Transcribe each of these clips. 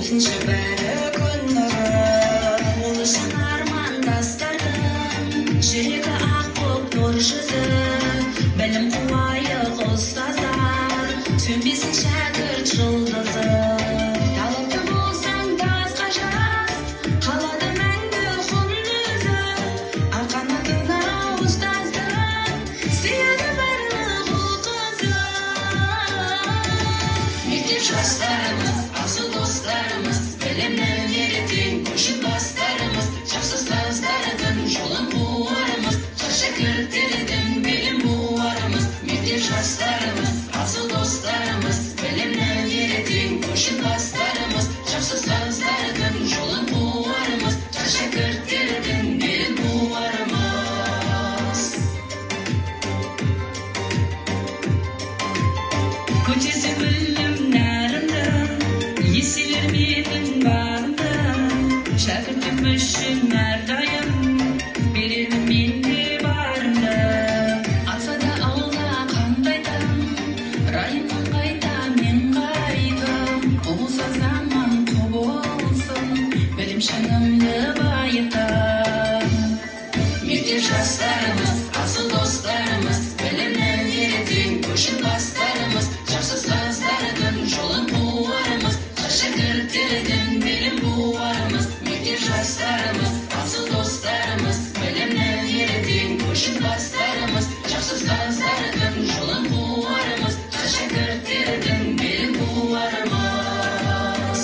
болсыншы бәрі күн нұры. Ол үшін армандастардың жүрегі ақ боп нұр жүзі. Білім қуайық ұстаздар, сөнбесін шәкірт жұлдызы. Талапты болсаң тасқа жаз, қалады мәңгі құндызы. Ақ қанатына ұстаздың, сүйеді барлық ұл қызы. Мектеп жастарымыз, асыл достарымыз, білімнің еріткен көшіп бастарымыз, жақсы ұстаздардың жолын қуарымыз, жас шәкірттердің белін буарымыз. Мектеп жастарымыз, асыл достарымыз, білімнің еріткен көшіп бастарымыз, жақсы ұстаздардың жолын қуарымыз, жас шәкірттердің белін буарымыз. Көтерсе білім нәрімді, еселер менің барымды. Шәкіртім үшін әрдайым беремін мен де барымды. Атса да ауылда қандай таң, райымнан қайтам мен қайтам. Болса заман құбылсын, білім шыңымды байытам. Мектеп жастарымыз, асыл достарымыз, білімнің еріткен көшіп бастарымыз, жақсы ұстаздардың жолын қуарымыз, жас шәкірттердің белін буарымыз. Мектеп жастарымыз, асыл достарымыз, білімнің еріткен көшіп бастарымыз, жақсы ұстаздардың жолын қуарымыз, жас шәкірттердің белін буарымыз.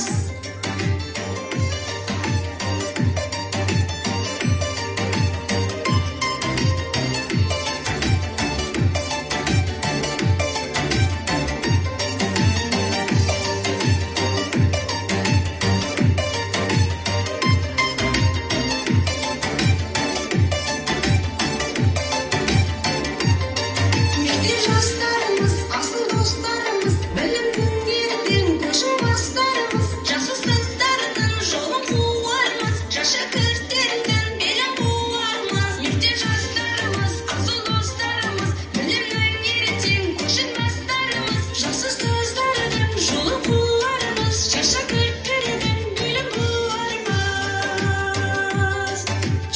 Мектеп жастарымыз, асыл достарымыз, білімнің еріткен көшіп бастарымыз, жақсы ұстаздардың жолын қуарымыз, жас шәкірттердің белін буарымыз. Мектеп жастарымыз, асыл достарымыз, білімнің еріткен көшіп бастарымыз, жақсы ұстаздардың жолын қуарымыз, жас шәкірттердің белін буарымыз.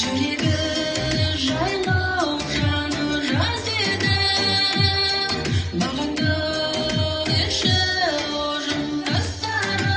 Жүрегі жайлау, жаны жаз еді, бағаңды берші ұжымдастарым.